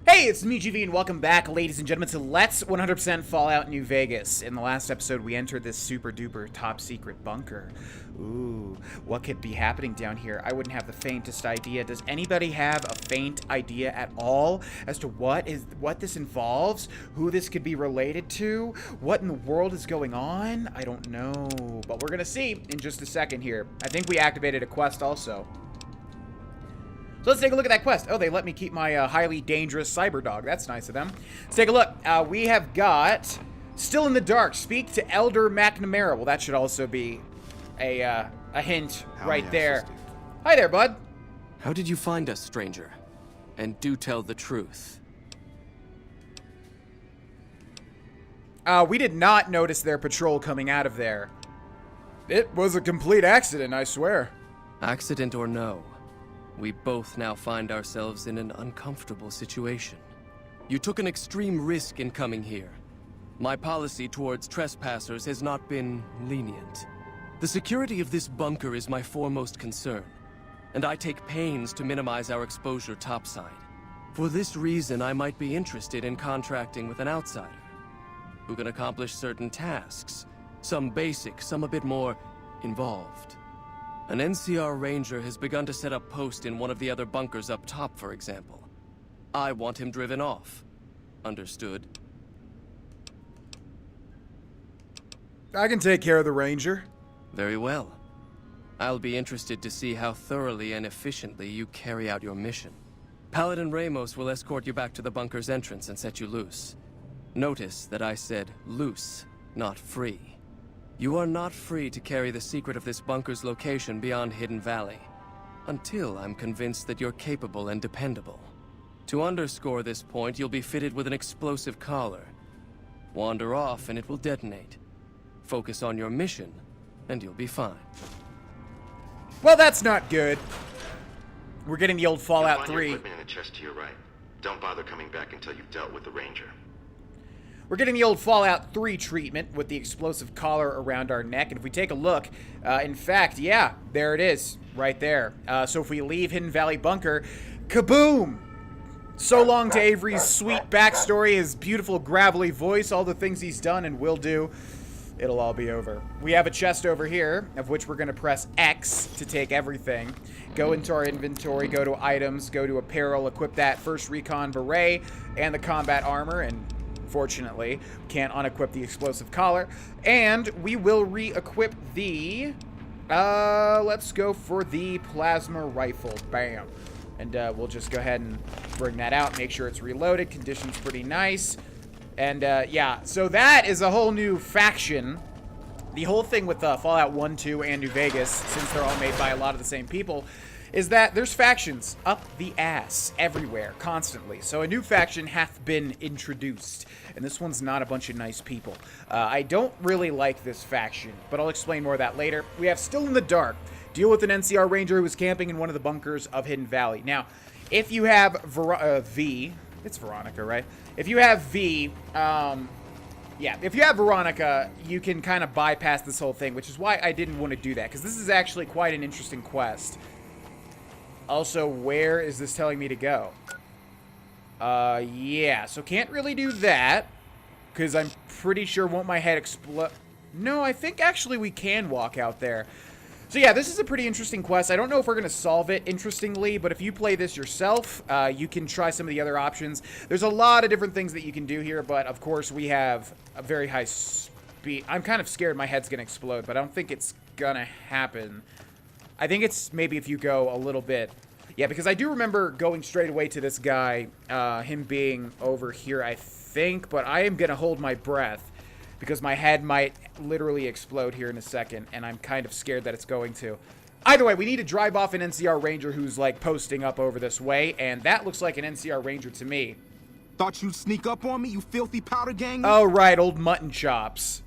Hey, it's me, GV, and welcome back, ladies and gentlemen, to Let's 100% Fallout New Vegas. In the last episode, we entered this super-duper top-secret bunker. Ooh, what could be happening down here? I wouldn't have the faintest idea. Does anybody have a faint idea at all as to what this involves? Who this could be related to? What in the world is going on? I don't know, but we're gonna see in just a second here. I think we activated a quest also. So let's take a look at that quest. Oh, they let me keep my highly dangerous cyber dog. That's nice of them. Let's take a look. We have got Still in the Dark. Speak to Elder McNamara. Well, that should also be a hint right there. Hi there, bud. How did you find us, stranger? And do tell the truth. We did not notice their patrol coming out of there. It was a complete accident, I swear. Accident or no, we both now find ourselves in an uncomfortable situation. You took an extreme risk in coming here. My policy towards trespassers has not been lenient. The security of this bunker is my foremost concern, and I take pains to minimize our exposure topside. For this reason, I might be interested in contracting with an outsider who can accomplish certain tasks, some basic, some a bit more involved. An NCR ranger has begun to set up post in one of the other bunkers up top, for example. I want him driven off. Understood? I can take care of the ranger. Very well. I'll be interested to see how thoroughly and efficiently you carry out your mission. Paladin Ramos will escort you back to the bunker's entrance and set you loose. Notice that I said loose, not free. You are not free to carry the secret of this bunker's location beyond Hidden Valley, until I'm convinced that you're capable and dependable. To underscore this point, you'll be fitted with an explosive collar. Wander off and it will detonate. Focus on your mission, and you'll be fine. Well, that's not good. We're getting the old Fallout 3. You'll find your equipment in the chest to your right. Don't bother coming back until you've dealt with the ranger. We're getting the old Fallout 3 treatment with the explosive collar around our neck. And if we take a look, in fact, yeah, there it is, right there. So if we leave Hidden Valley Bunker, kaboom! So long to Avery's sweet backstory, his beautiful gravelly voice, all the things he's done and will do. It'll all be over. We have a chest over here, of which we're going to press X to take everything. Go into our inventory, go to items, go to apparel, equip that first recon beret and the combat armor, and fortunately, can't unequip the explosive collar. And we will re-equip the... let's go for the plasma rifle. Bam. And we'll just go ahead and bring that out, make sure it's reloaded. Condition's pretty nice. And yeah, so that is a whole new faction. The whole thing with Fallout 1, 2, and New Vegas, since they're all made by a lot of the same people, is that there's factions up the ass everywhere, constantly. So a new faction hath been introduced, and this one's not a bunch of nice people. I don't really like this faction, but I'll explain more of that later. We have Still in the Dark. Deal with an NCR ranger who is camping in one of the bunkers of Hidden Valley. Now, if you have V, it's Veronica, right? If you have V, yeah, if you have Veronica, you can kind of bypass this whole thing, which is why I didn't want to do that, because this is actually quite an interesting quest. Also, where is this telling me to go? Yeah, so can't really do that, because I'm pretty sure won't my head explode. No, I think actually we can walk out there. So yeah, this is a pretty interesting quest. I don't know if we're going to solve it interestingly, but if you play this yourself, you can try some of the other options. There's a lot of different things that you can do here, but of course we have a very high speed. I'm kind of scared my head's going to explode, but I don't think it's going to happen. I think it's maybe if you go a little bit. Yeah, because I do remember going straight away to this guy, him being over here, I think, but I am going to hold my breath because my head might literally explode here in a second, and I'm kind of scared that it's going to. Either way, we need to drive off an NCR ranger who's, like, posting up over this way, and that looks like an NCR ranger to me. Thought you'd sneak up on me, you filthy powder gang? Oh, right, old mutton chops.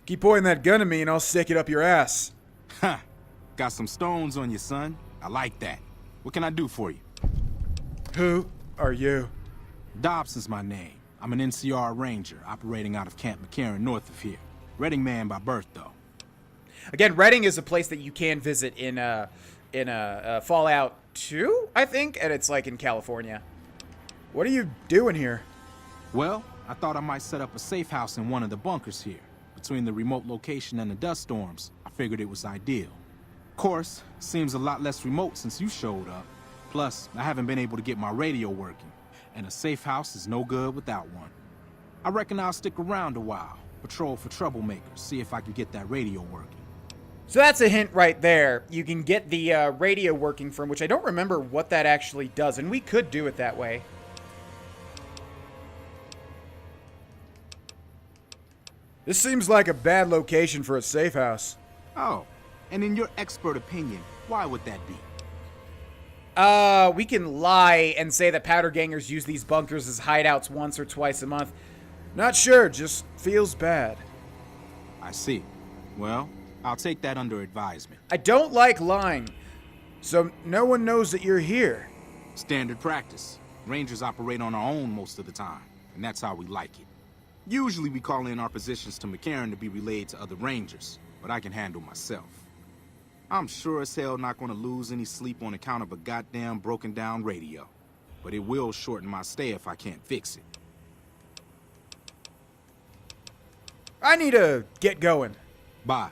Keep pointing that gun at me and I'll stick it up your ass. Huh. Got some stones on you, son. I like that. What can I do for you? Who are you? Dobson's my name. I'm an NCR ranger operating out of Camp McCarran north of here. Reading man by birth, though. Again, Reading is a place that you can visit in a Fallout 2, I think, and it's like in California. What are you doing here? Well, I thought I might set up a safe house in one of the bunkers here. Between the remote location and the dust storms, I figured it was ideal. Of course, seems a lot less remote since you showed up. Plus, I haven't been able to get my radio working, and a safe house is no good without one. I reckon I'll stick around a while, patrol for troublemakers, see if I can get that radio working. So that's a hint right there. You can get the radio working from, which I don't remember what that actually does, and we could do it that way. This seems like a bad location for a safe house. Oh, and in your expert opinion, why would that be? We can lie and say that powder gangers use these bunkers as hideouts once or twice a month. Not sure, just feels bad. I see. Well, I'll take that under advisement. I don't like lying, so no one knows that you're here. Standard practice. Rangers operate on our own most of the time, and that's how we like it. Usually we call in our positions to McCarran to be relayed to other Rangers, but I can handle myself. I'm sure as hell not going to lose any sleep on account of a goddamn broken down radio, but it will shorten my stay if I can't fix it. I need to get going. Bye.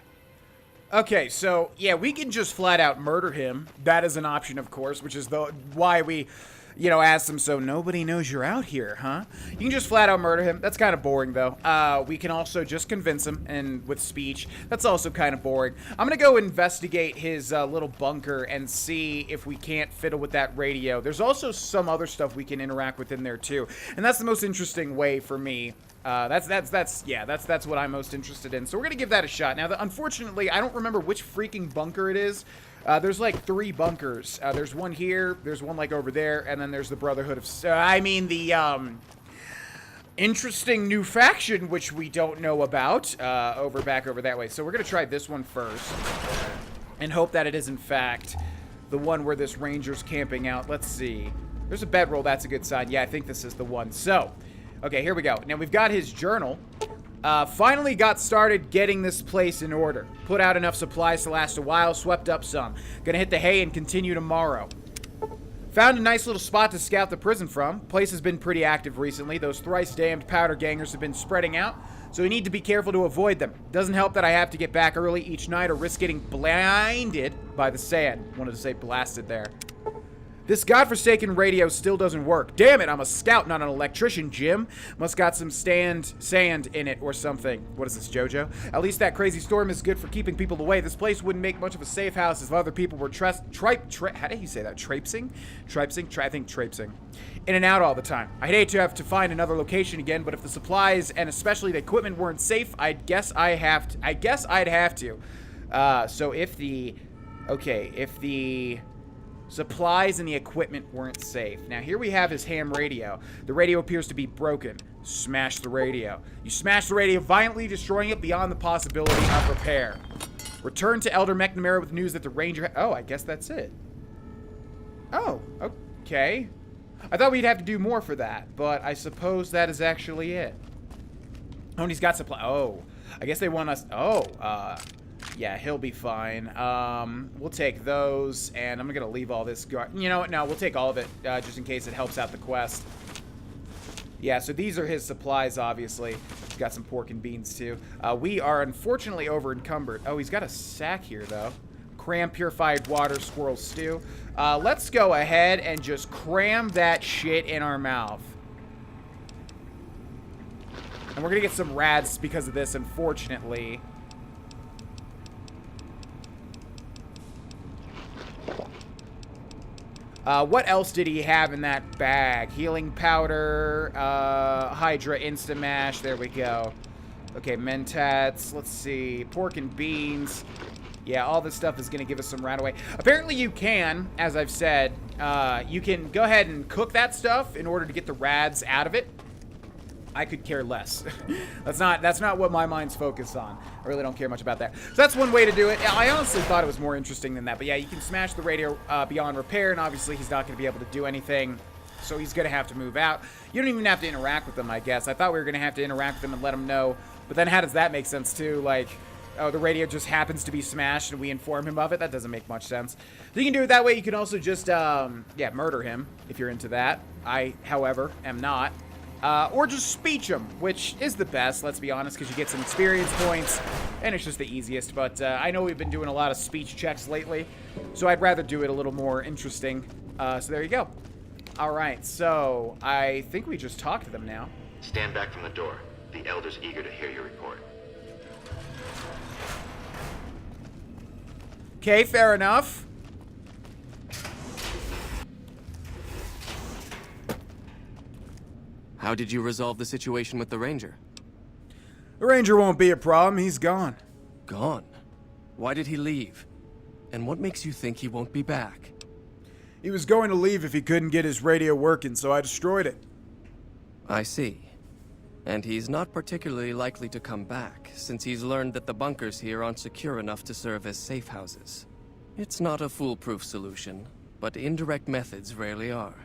Okay, so, yeah, we can just flat out murder him. That is an option, of course, which is why we, asked him, so nobody knows you're out here, huh? You can just flat out murder him. That's kind of boring, though. We can also just convince him, and with speech. That's also kind of boring. I'm going to go investigate his little bunker and see if we can't fiddle with that radio. There's also some other stuff we can interact with in there, too. And that's the most interesting way for me. That's what I'm most interested in. So we're gonna give that a shot. Now, unfortunately, I don't remember which freaking bunker it is. There's like 3 bunkers. There's one here, there's one like over there, and then there's the Brotherhood of Steel. The interesting new faction, which we don't know about, back over that way. So we're gonna try this one first, and hope that it is in fact the one where this ranger's camping out. Let's see. There's a bedroll. That's a good sign. Yeah, I think this is the one. So. Okay, here we go. Now, we've got his journal. Finally got started getting this place in order. Put out enough supplies to last a while, swept up some. Gonna hit the hay and continue tomorrow. Found a nice little spot to scout the prison from. Place has been pretty active recently. Those thrice-damned powder gangers have been spreading out, so we need to be careful to avoid them. Doesn't help that I have to get back early each night or risk getting blinded by the sand. Wanted to say blasted there. This godforsaken radio still doesn't work. Damn it, I'm a scout, not an electrician, Jim. Must got some sand in it or something. What is this, JoJo? At least that crazy storm is good for keeping people away. This place wouldn't make much of a safe house if other people were how did he say that? Traipsing? I think traipsing. In and out all the time. I'd hate to have to find another location again, but if the supplies and especially the equipment weren't safe, I guess I'd have to. So if the supplies and the equipment weren't safe. Now, here we have his ham radio. The radio appears to be broken. Smash the radio. You smash the radio, violently destroying it beyond the possibility of repair. Return to Elder McNamara with news that the ranger... Oh, I guess that's it. Oh, okay. I thought we'd have to do more for that, but I suppose that is actually it. Oh, and he's got supply... Oh, I guess they want us... Yeah, he'll be fine. We'll take those, and I'm gonna leave all this. You know what? No, we'll take all of it, just in case it helps out the quest. Yeah, so these are his supplies, obviously. He's got some pork and beans, too. We are unfortunately over-encumbered. Oh, he's got a sack here, though. Cram purified water, squirrel stew. Let's go ahead and just cram that shit in our mouth. And we're gonna get some rads because of this, unfortunately. What else did he have in that bag? Healing powder, Hydra Instamash, there we go. Okay, Mentats, let's see, pork and beans. Yeah, all this stuff is going to give us some right away. Apparently you can, as I've said, you can go ahead and cook that stuff in order to get the rads out of it. I could care less. That's not what my mind's focused on. I really don't care much about that. So that's one way to do it. I honestly thought it was more interesting than that. But yeah, you can smash the radio beyond repair, and obviously he's not going to be able to do anything. So he's going to have to move out. You don't even have to interact with them, I guess. I thought we were going to have to interact with them and let them know. But then how does that make sense, too? Like, Oh, the radio just happens to be smashed and we inform him of it? That doesn't make much sense. So you can do it that way. You can also just, yeah, murder him if you're into that. I, however, am not. Or just speech him, which is the best, let's be honest, because you get some experience points, and it's just the easiest. But I know we've been doing a lot of speech checks lately, so I'd rather do it a little more interesting. So there you go. All right, so I think we just talked to them now. Stand back from the door. The Elder's eager to hear your report. Okay, fair enough. How did you resolve the situation with the Ranger? The Ranger won't be a problem. He's gone. Gone? Why did he leave? And what makes you think he won't be back? He was going to leave if he couldn't get his radio working, so I destroyed it. I see. And he's not particularly likely to come back, since he's learned that the bunkers here aren't secure enough to serve as safe houses. It's not a foolproof solution, but indirect methods rarely are.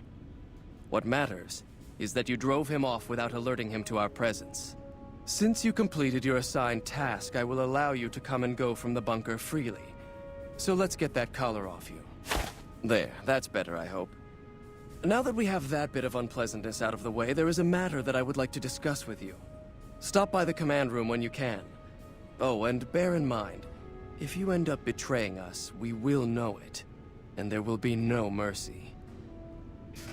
What matters is that you drove him off without alerting him to our presence. Since you completed your assigned task, I will allow you to come and go from the bunker freely. So let's get that collar off you. There, that's better, I hope. Now that we have that bit of unpleasantness out of the way, there is a matter that I would like to discuss with you. Stop by the command room when you can. Oh, and bear in mind, if you end up betraying us, we will know it. And there will be no mercy.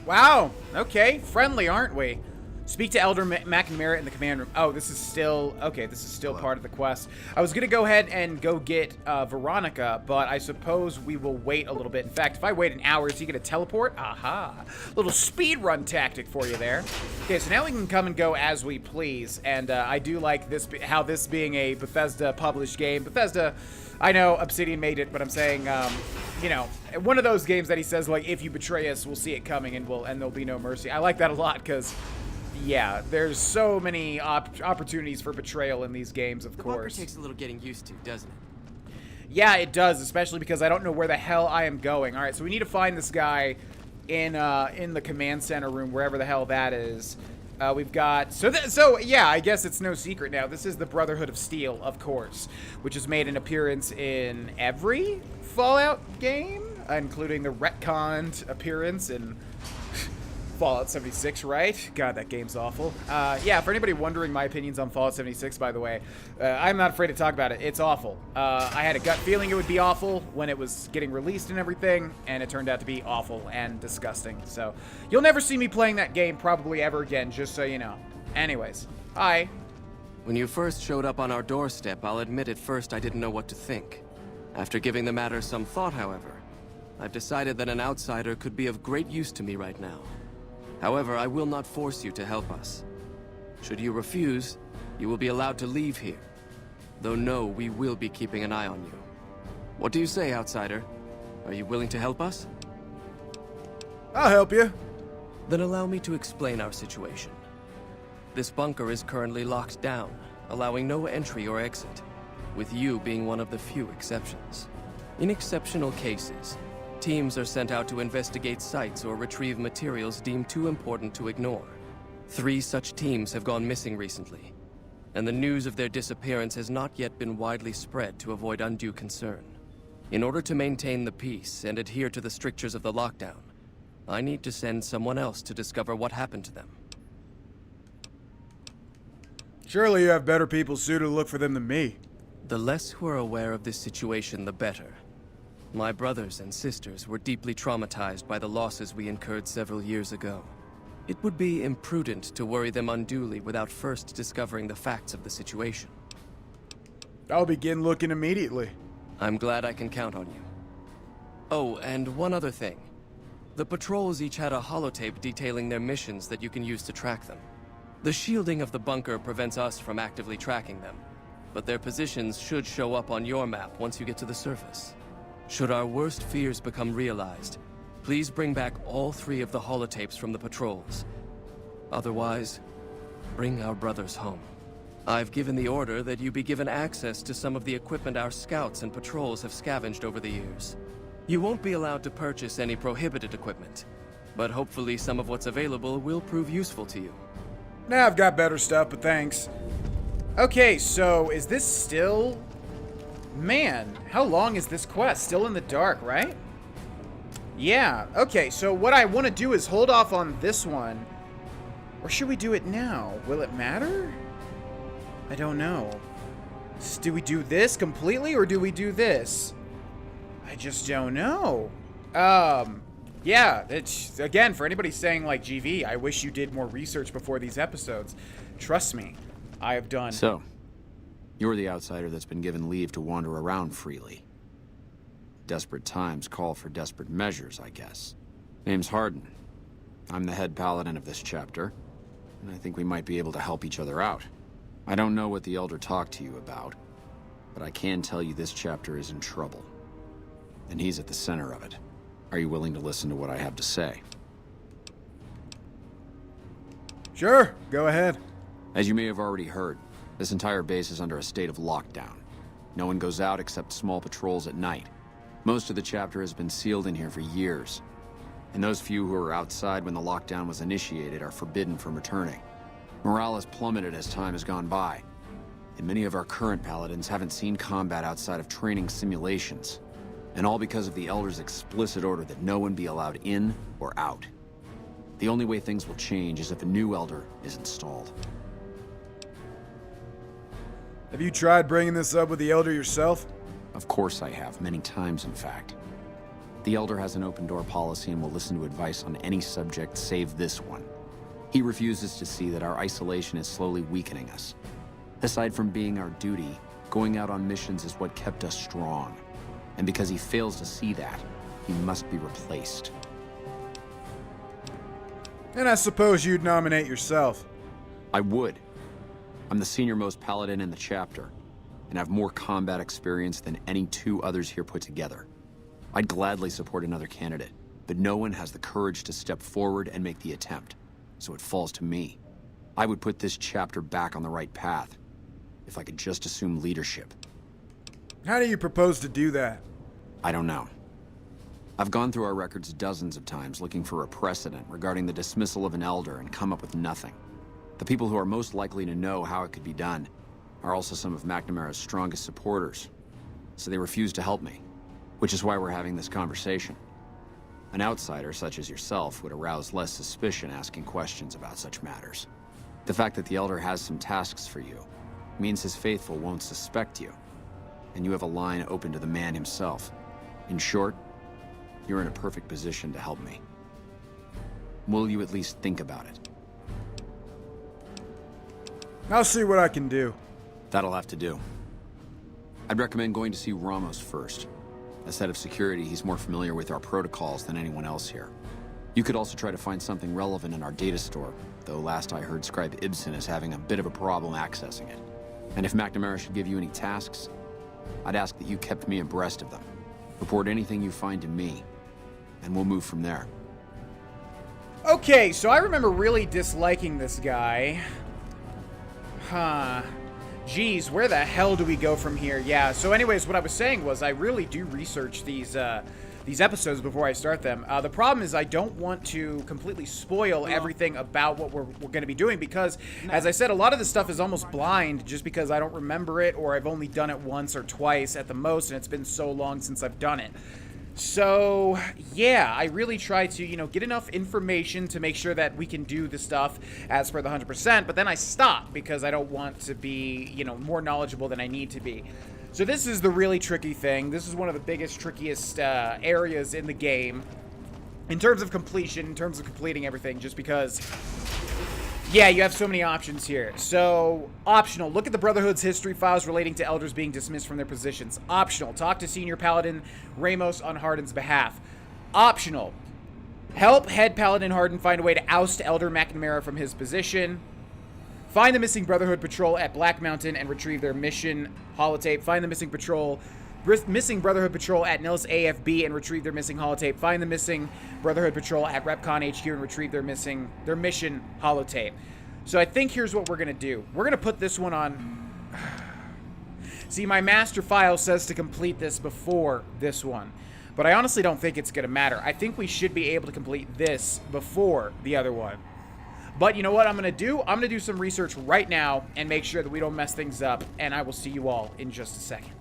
Wow, okay, friendly, aren't we? Speak to Elder McNamara in the command room. Oh, this is still, okay, this is still part of the quest. I was gonna go ahead and go get Veronica, but I suppose we will wait a little bit. In fact, if I wait an hour, is he gonna teleport? Aha, little speed run tactic for you there. Okay, so now we can come and go as we please, and I do like this, how this being a Bethesda published game. Bethesda, I know Obsidian made it, but I'm saying, you know, one of those games that he says, like, if you betray us, we'll see it coming and there'll be no mercy. I like that a lot, because yeah, there's so many opportunities for betrayal in these games, of course. The bunker takes a little getting used to, doesn't it? Yeah, it does, especially because I don't know where the hell I am going. All right, so we need to find this guy in the command center room, wherever the hell that is. We've got, so yeah, I guess it's no secret now. This is the Brotherhood of Steel, of course, which has made an appearance in every Fallout game, including the retconned appearance in Fallout 76, right? God, that game's awful. Yeah, for anybody wondering my opinions on Fallout 76, by the way, I'm not afraid to talk about it. It's awful. I had a gut feeling it would be awful when it was getting released and everything, and it turned out to be awful and disgusting. So, you'll never see me playing that game probably ever again, just so you know. Anyways, hi. When you first showed up on our doorstep, I'll admit at first I didn't know what to think. After giving the matter some thought, however, I've decided that an outsider could be of great use to me right now. However, I will not force you to help us. Should you refuse, you will be allowed to leave here. Though no, we will be keeping an eye on you. What do you say, outsider? Are you willing to help us? I'll help you. Then allow me to explain our situation. This bunker is currently locked down, allowing no entry or exit, with you being one of the few exceptions. In exceptional cases, teams are sent out to investigate sites or retrieve materials deemed too important to ignore. 3 such teams have gone missing recently, and the news of their disappearance has not yet been widely spread to avoid undue concern. In order to maintain the peace and adhere to the strictures of the lockdown, I need to send someone else to discover what happened to them. Surely you have better people suited to look for them than me. The less who are aware of this situation, the better. My brothers and sisters were deeply traumatized by the losses we incurred several years ago. It would be imprudent to worry them unduly without first discovering the facts of the situation. I'll begin looking immediately. I'm glad I can count on you. Oh, and one other thing. The patrols each had a holotape detailing their missions that you can use to track them. The shielding of the bunker prevents us from actively tracking them, but their positions should show up on your map once you get to the surface. Should our worst fears become realized, please bring back all 3 of the holotapes from the patrols. Otherwise, bring our brothers home. I've given the order that you be given access to some of the equipment our scouts and patrols have scavenged over the years. You won't be allowed to purchase any prohibited equipment, but hopefully some of what's available will prove useful to you. Nah, I've got better stuff, but thanks. Okay, so is this still Man, how long is this quest? Still in the dark, right? Yeah, okay, so what I want to do is hold off on this one. Or should we do it now? Will it matter? I don't know. Do we do this completely, or do we do this? I just don't know. Yeah, it's, again, for anybody saying, like, GV, I wish you did more research before these episodes. Trust me, I have done. So, you're the outsider that's been given leave to wander around freely. Desperate times call for desperate measures, I guess. Name's Hardin. I'm the head paladin of this chapter, and I think we might be able to help each other out. I don't know what the Elder talked to you about, but I can tell you this chapter is in trouble. And he's at the center of it. Are you willing to listen to what I have to say? Sure, go ahead. As you may have already heard, this entire base is under a state of lockdown. No one goes out except small patrols at night. Most of the chapter has been sealed in here for years, and those few who were outside when the lockdown was initiated are forbidden from returning. Morale has plummeted as time has gone by, and many of our current paladins haven't seen combat outside of training simulations, and all because of the Elder's explicit order that no one be allowed in or out. The only way things will change is if a new Elder is installed. Have you tried bringing this up with the Elder yourself? Of course I have, many times in fact. The Elder has an open-door policy and will listen to advice on any subject save this one. He refuses to see that our isolation is slowly weakening us. Aside from being our duty, going out on missions is what kept us strong. And because he fails to see that, he must be replaced. And I suppose you'd nominate yourself. I would. I'm the senior-most paladin in the chapter, and have more combat experience than any two others here put together. I'd gladly support another candidate, but no one has the courage to step forward and make the attempt, so it falls to me. I would put this chapter back on the right path, if I could just assume leadership. How do you propose to do that? I don't know. I've gone through our records dozens of times looking for a precedent regarding the dismissal of an Elder and come up with nothing. The people who are most likely to know how it could be done are also some of McNamara's strongest supporters, so they refuse to help me, which is why we're having this conversation. An outsider such as yourself would arouse less suspicion asking questions about such matters. The fact that the Elder has some tasks for you means his faithful won't suspect you, and you have a line open to the man himself. In short, you're in a perfect position to help me. Will you at least think about it? I'll see what I can do. That'll have to do. I'd recommend going to see Ramos first. As head of security, he's more familiar with our protocols than anyone else here. You could also try to find something relevant in our data store, though last I heard Scribe Ibsen is having a bit of a problem accessing it. And if McNamara should give you any tasks, I'd ask that you kept me abreast of them. Report anything you find to me, and we'll move from there. Okay, so I remember really disliking this guy. Huh. Geez, where the hell do we go from here? Yeah, so anyways, what I was saying was I really do research these episodes before I start them. The problem is I don't want to completely spoil everything about what we're going to be doing because, as I said, a lot of this stuff is almost blind just because I don't remember it or I've only done it once or twice at the most, and it's been so long since I've done it. So, yeah, I really try to, get enough information to make sure that we can do the stuff as per the 100%, but then I stop because I don't want to be, more knowledgeable than I need to be. So this is the really tricky thing. This is one of the biggest, trickiest areas in the game in terms of completion, in terms of completing everything, just because... yeah, you have so many options here. So, optional. Look at the Brotherhood's history files relating to Elders being dismissed from their positions. Optional. Talk to Senior Paladin Ramos on Hardin's behalf. Optional. Help Head Paladin Hardin find a way to oust Elder McNamara from his position. Find the missing Brotherhood patrol at Black Mountain and retrieve their mission holotape. Find the missing Brotherhood patrol at Nils AFB and retrieve their missing holotape. Find the missing Brotherhood patrol at Repcon HQ and retrieve their mission holotape. So I think here's what we're gonna do. We're gonna put this one on. See, my master file says to complete this before this one, but I honestly don't think it's gonna matter. I think we should be able to complete this before the other one. But you know what I'm gonna do? I'm gonna do some research right now and make sure that we don't mess things up, and I will see you all in just a second.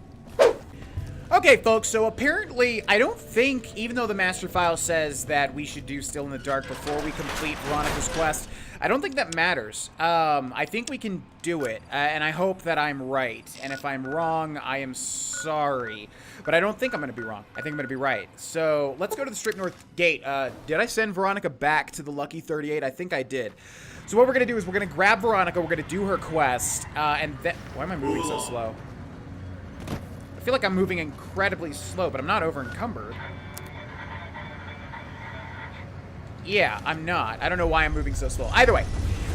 Okay, folks, so apparently, I don't think, even though the master file says that we should do Still in the Dark before we complete Veronica's quest, I don't think that matters. I think we can do it, and I hope that I'm right. And if I'm wrong, I am sorry. But I don't think I'm going to be wrong. I think I'm going to be right. So, let's go to the Strip North Gate. Did I send Veronica back to the Lucky 38? I think I did. So what we're going to do is we're going to grab Veronica, we're going to do her quest, and then... Why am I moving so slow? I feel like I'm moving incredibly slow, but I'm not over encumbered. Yeah, I'm not. I don't know why I'm moving so slow. Either way,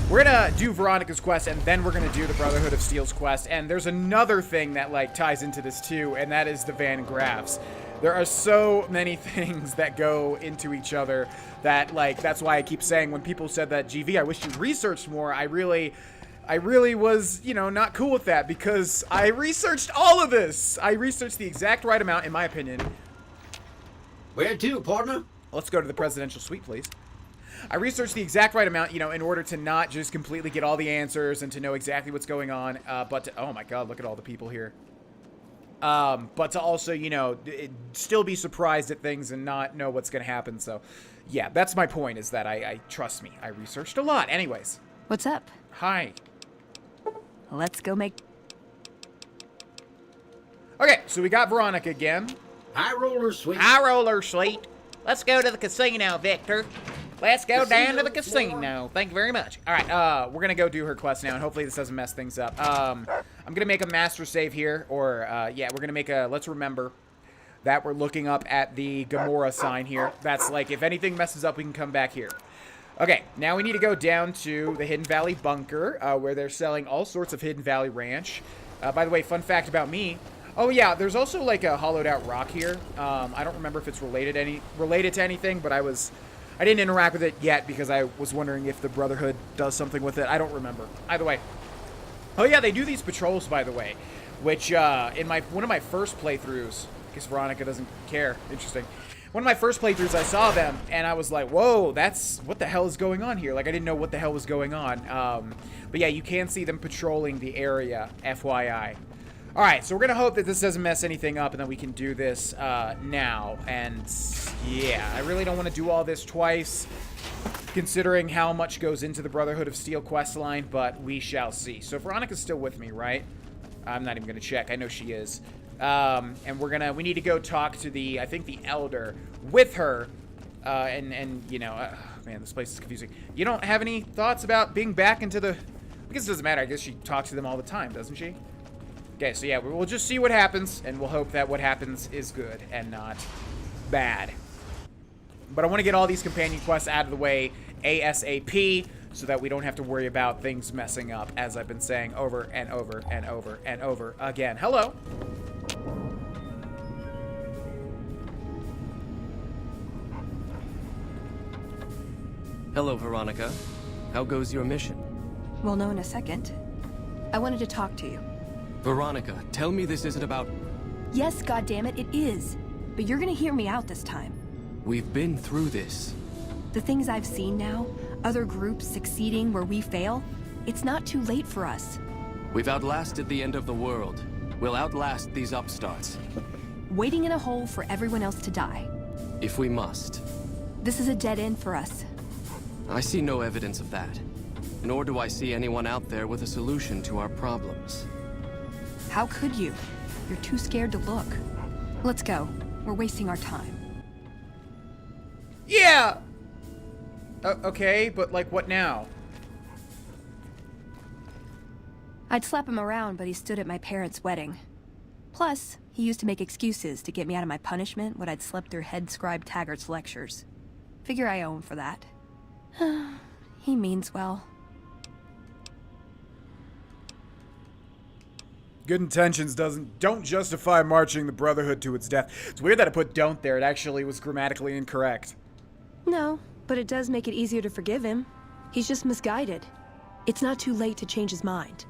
we're gonna do Veronica's quest, and then we're gonna do the Brotherhood of Steel's quest. And there's another thing that, like, ties into this too, and that is the Van Graffs. There are so many things that go into each other that, like, that's why I keep saying when people said that, GV, I wish you researched more, I really was, you know, not cool with that, because I researched all of this. I researched the exact right amount, in my opinion. Where to, partner? Let's go to the presidential suite, please. I researched the exact right amount, you know, in order to not just completely get all the answers and to know exactly what's going on, but to, oh my god, look at all the people here. But to also, you know, still be surprised at things and not know what's going to happen. So, yeah, that's my point, is that I trust me, I researched a lot. Anyways. What's up? Hi. Let's go make... Okay, so we got Veronica again. High roller suite. High roller suite. Let's go to the casino, Victor. Let's go down to the casino. Thank you very much. All right, we're going to go do her quest now, and hopefully this doesn't mess things up. I'm going to make a master save here, or, yeah, we're going to make a... Let's remember that we're looking up at the Gamora sign here. That's like, if anything messes up, we can come back here. Okay, now we need to go down to the Hidden Valley Bunker, where they're selling all sorts of Hidden Valley Ranch. By the way, fun fact about me... Oh yeah, there's also like a hollowed out rock here. I don't remember if it's related to anything, but I didn't interact with it yet because I was wondering if the Brotherhood does something with it. I don't remember. Either way. Oh yeah, they do these patrols, by the way, which in one of my first playthroughs, because Veronica doesn't care. Interesting. One of my first playthroughs, I saw them and I was like, "Whoa, what the hell is going on here?" Like, I didn't know what the hell was going on. But yeah, you can see them patrolling the area, FYI. Alright, so we're going to hope that this doesn't mess anything up and that we can do this now. And yeah, I really don't want to do all this twice, considering how much goes into the Brotherhood of Steel questline, but we shall see. So Veronica's still with me, right? I'm not even going to check. I know she is. And we need to go talk to I think the Elder with her. And you know, man, this place is confusing. You don't have any thoughts about being back into the... I guess it doesn't matter. I guess she talks to them all the time, doesn't she? Okay, so yeah, we'll just see what happens, and we'll hope that what happens is good and not bad. But I want to get all these companion quests out of the way ASAP so that we don't have to worry about things messing up, as I've been saying over and over and over and over again. Hello. Hello, Veronica. How goes your mission? We'll know in a second. I wanted to talk to you. Veronica, tell me this isn't about... Yes, goddammit, it is. But you're gonna hear me out this time. We've been through this. The things I've seen now, other groups succeeding where we fail, it's not too late for us. We've outlasted the end of the world. We'll outlast these upstarts. Waiting in a hole for everyone else to die. If we must. This is a dead end for us. I see no evidence of that. Nor do I see anyone out there with a solution to our problems. How could you? You're too scared to look. Let's go. We're wasting our time. Yeah! Okay, but like what now? I'd slap him around, but he stood at my parents' wedding. Plus, he used to make excuses to get me out of my punishment when I'd slept through Head Scribe Taggart's lectures. Figure I owe him for that. He means well. Good intentions don't justify marching the Brotherhood to its death. It's weird that I put "don't" there. It actually was grammatically incorrect. No, but it does make it easier to forgive him. He's just misguided. It's not too late to change his mind.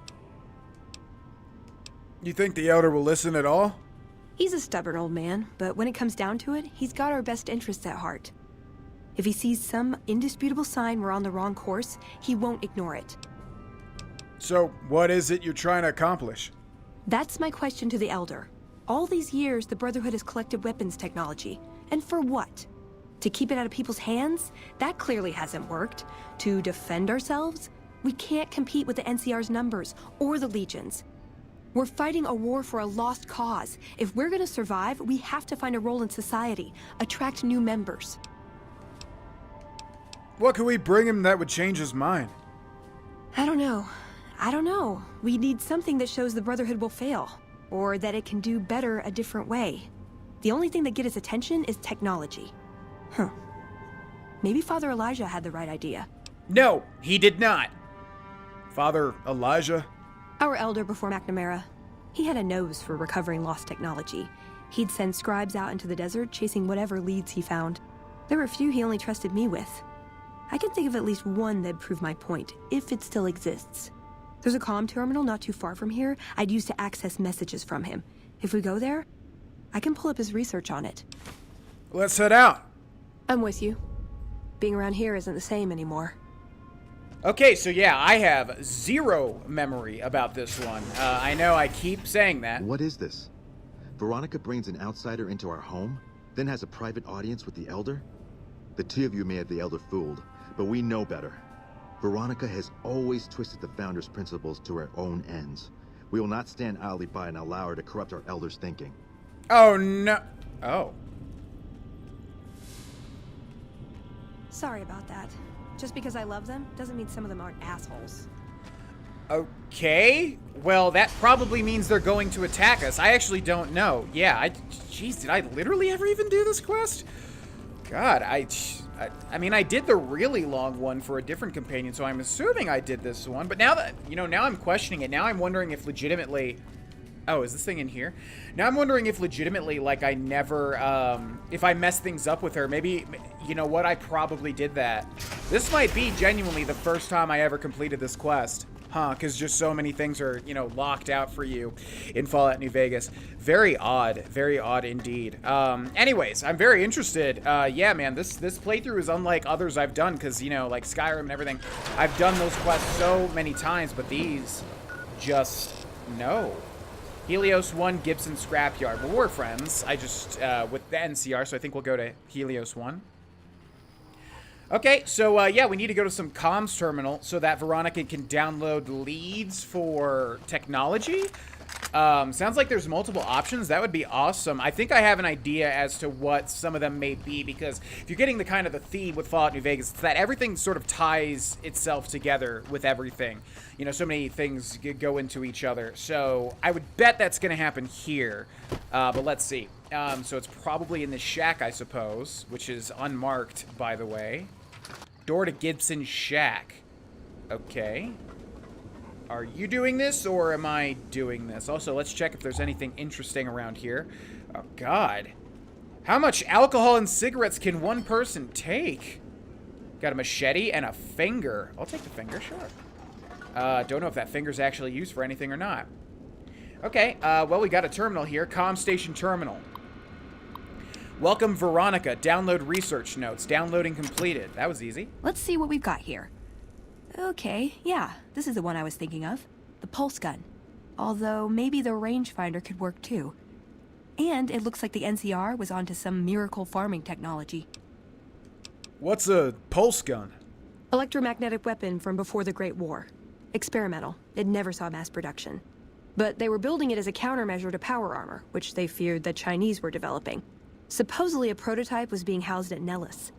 You think the Elder will listen at all? He's a stubborn old man, but when it comes down to it, he's got our best interests at heart. If he sees some indisputable sign we're on the wrong course, he won't ignore it. So, what is it you're trying to accomplish? That's my question to the Elder. All these years, the Brotherhood has collected weapons technology. And for what? To keep it out of people's hands? That clearly hasn't worked. To defend ourselves? We can't compete with the NCR's numbers, or the Legion's. We're fighting a war for a lost cause. If we're gonna survive, we have to find a role in society, attract new members. What could we bring him that would change his mind? I don't know. We need something that shows the Brotherhood will fail, or that it can do better a different way. The only thing that gets his attention is technology. Maybe Father Elijah had the right idea. No, he did not. Father Elijah? Our elder before McNamara. He had a nose for recovering lost technology. He'd send scribes out into the desert chasing whatever leads he found. There were a few he only trusted me with. I can think of at least one that'd prove my point, if it still exists. There's a comm terminal not too far from here I'd use to access messages from him. If we go there, I can pull up his research on it. Let's head out. I'm with you. Being around here isn't the same anymore. Okay, so yeah, I have zero memory about this one. I know I keep saying that. What is this? Veronica brings an outsider into our home, then has a private audience with the Elder? The two of you may have the Elder fooled, but we know better. Veronica has always twisted the Founder's principles to her own ends. We will not stand idly by and allow her to corrupt our Elder's thinking. Oh, no. Oh. Sorry about that. Just because I love them doesn't mean some of them aren't assholes. Okay. Well, that probably means they're going to attack us. I actually don't know. Yeah, jeez, did I literally ever even do this quest? God, I mean, I did the really long one for a different companion, so I'm assuming I did this one. But now that, now I'm questioning it. Now I'm wondering if legitimately... Oh, is this thing in here? Now I'm wondering if legitimately, like, I never, if I messed things up with her. Maybe, you know what, I probably did that. This might be genuinely the first time I ever completed this quest. Huh, because just so many things are, locked out for you in Fallout New Vegas. Very odd indeed. Anyways, I'm very interested. Yeah, man, this playthrough is unlike others I've done, because, like Skyrim and everything, I've done those quests so many times, but these, just, no. Helios 1, Gibson Scrapyard. Well, we're friends. I just, with the NCR, so I think we'll go to Helios 1. Okay, so, yeah, we need to go to some comms terminal so that Veronica can download leads for technology. Sounds like there's multiple options. That would be awesome. I think I have an idea as to what some of them may be, because if you're getting the kind of the theme with Fallout New Vegas, it's that everything sort of ties itself together with everything. So many things go into each other. So I would bet that's going to happen here. But let's see. So it's probably in the shack, I suppose, which is unmarked, by the way. Door to Gibson's shack. Okay. Are you doing this, or am I doing this? Also, let's check if there's anything interesting around here. Oh, God. How much alcohol and cigarettes can one person take? Got a machete and a finger. I'll take the finger, sure. Don't know if that finger's actually used for anything or not. Okay, well, we got a terminal here. Comm station terminal. Welcome, Veronica. Download research notes. Downloading completed. That was easy. Let's see what we've got here. Okay, yeah, this is the one I was thinking of. The pulse gun. Although, maybe the rangefinder could work too. And it looks like the NCR was onto some miracle farming technology. What's a pulse gun? Electromagnetic weapon from before the Great War. Experimental. It never saw mass production. But they were building it as a countermeasure to power armor, which they feared the Chinese were developing. Supposedly a prototype was being housed at Nellis.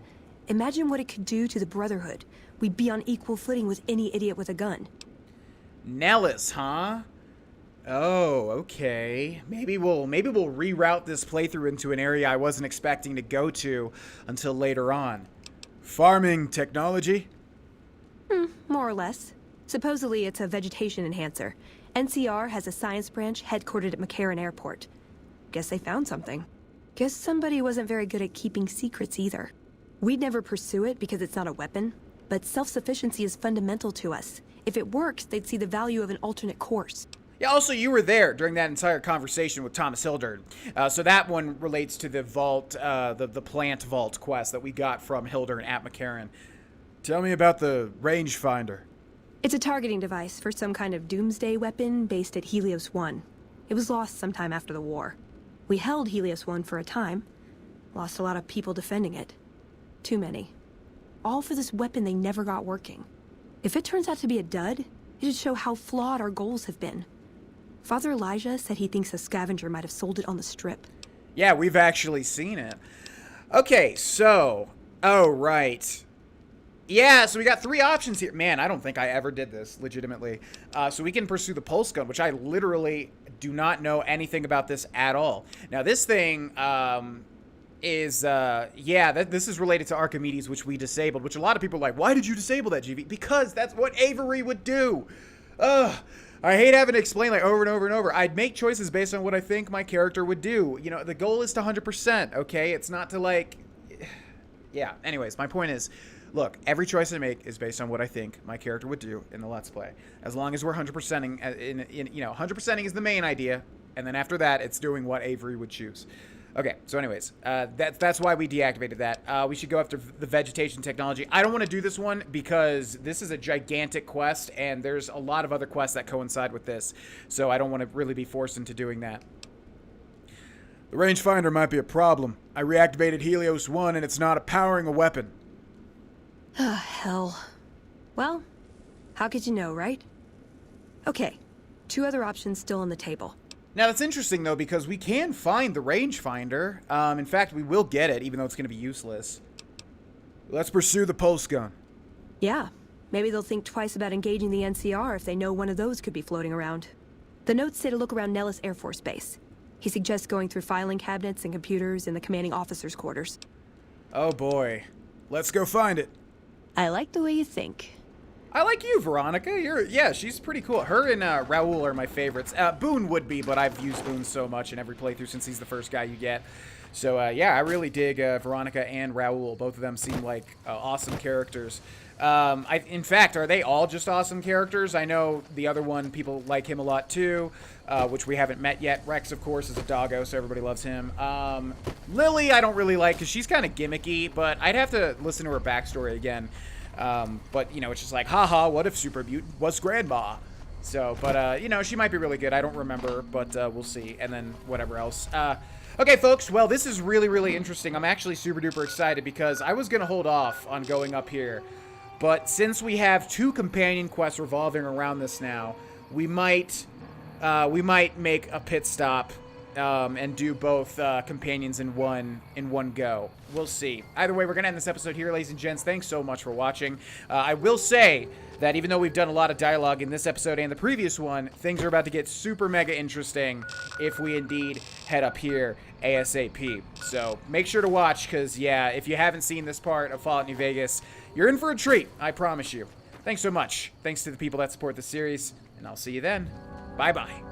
Imagine what it could do to the Brotherhood. We'd be on equal footing with any idiot with a gun. Nellis, huh? Oh, okay. Maybe we'll reroute this playthrough into an area I wasn't expecting to go to until later on. Farming technology? More or less. Supposedly it's a vegetation enhancer. NCR has a science branch headquartered at McCarran Airport. Guess they found something. Guess somebody wasn't very good at keeping secrets either. We'd never pursue it because it's not a weapon, but self-sufficiency is fundamental to us. If it works, they'd see the value of an alternate course. Yeah, also, you were there during that entire conversation with Thomas Hildern. So that one relates to the vault, the plant vault quest that we got from Hildern at McCarran. Tell me about the rangefinder. It's a targeting device for some kind of doomsday weapon based at Helios 1. It was lost sometime after the war. We held Helios 1 for a time. Lost a lot of people defending it. Too many. All for this weapon they never got working. If it turns out to be a dud, it'd show how flawed our goals have been. Father Elijah said he thinks a scavenger might have sold it on the strip. Yeah, we've actually seen it. Okay, so... Oh, right. Yeah, so we got 3 options here. Man, I don't think I ever did this, legitimately. So we can pursue the pulse gun, which I literally do not know anything about this at all. Now, this thing is... this is related to Archimedes, which we disabled, which a lot of people are like, why did you disable that, GV? Because that's what Avery would do. Ugh. I hate having to explain like over and over and over. I'd make choices based on what I think my character would do. You know, the goal is to 100%, okay? It's not to like... Yeah, anyways, my point is, look, every choice I make is based on what I think my character would do in the Let's Play. As long as we're 100%ing, you know, 100%ing is the main idea, and then after that, it's doing what Avery would choose. Okay, so anyways, that's why we deactivated that. We should go after the vegetation technology. I don't want to do this one because this is a gigantic quest, and there's a lot of other quests that coincide with this, so I don't want to really be forced into doing that. The rangefinder might be a problem. I reactivated Helios 1 and it's not powering a weapon. Ah, hell. Well, how could you know, right? Okay, 2 other options still on the table. Now, that's interesting, though, because we can find the rangefinder. In fact, we will get it, even though it's going to be useless. Let's pursue the pulse gun. Yeah, maybe they'll think twice about engaging the NCR if they know one of those could be floating around. The notes say to look around Nellis Air Force Base. He suggests going through filing cabinets and computers in the commanding officer's quarters. Oh, boy. Let's go find it. I like the way you think. I like you, Veronica. Yeah, she's pretty cool. Her and Raoul are my favorites. Boone would be, but I've used Boone so much in every playthrough since he's the first guy you get. So, yeah, I really dig Veronica and Raoul. Both of them seem like awesome characters. In fact, are they all just awesome characters? I know the other one, people like him a lot too, which we haven't met yet. Rex, of course, is a doggo, so everybody loves him. Lily, I don't really like because she's kind of gimmicky, but I'd have to listen to her backstory again. But, you know, it's just like, haha, what if Super Mutant was Grandma? So, but, you know, she might be really good. I don't remember, but we'll see. And then whatever else. Okay, folks, well, this is really, really interesting. I'm actually super duper excited because I was going to hold off on going up here. But since we have 2 companion quests revolving around this now, we might make a pit stop and do both companions in one go. We'll see. Either way, we're going to end this episode here, ladies and gents. Thanks so much for watching. I will say that even though we've done a lot of dialogue in this episode and the previous one, things are about to get super mega interesting if we indeed head up here ASAP. So make sure to watch because, yeah, if you haven't seen this part of Fallout New Vegas, you're in for a treat, I promise you. Thanks so much. Thanks to the people that support the series, and I'll see you then. Bye-bye.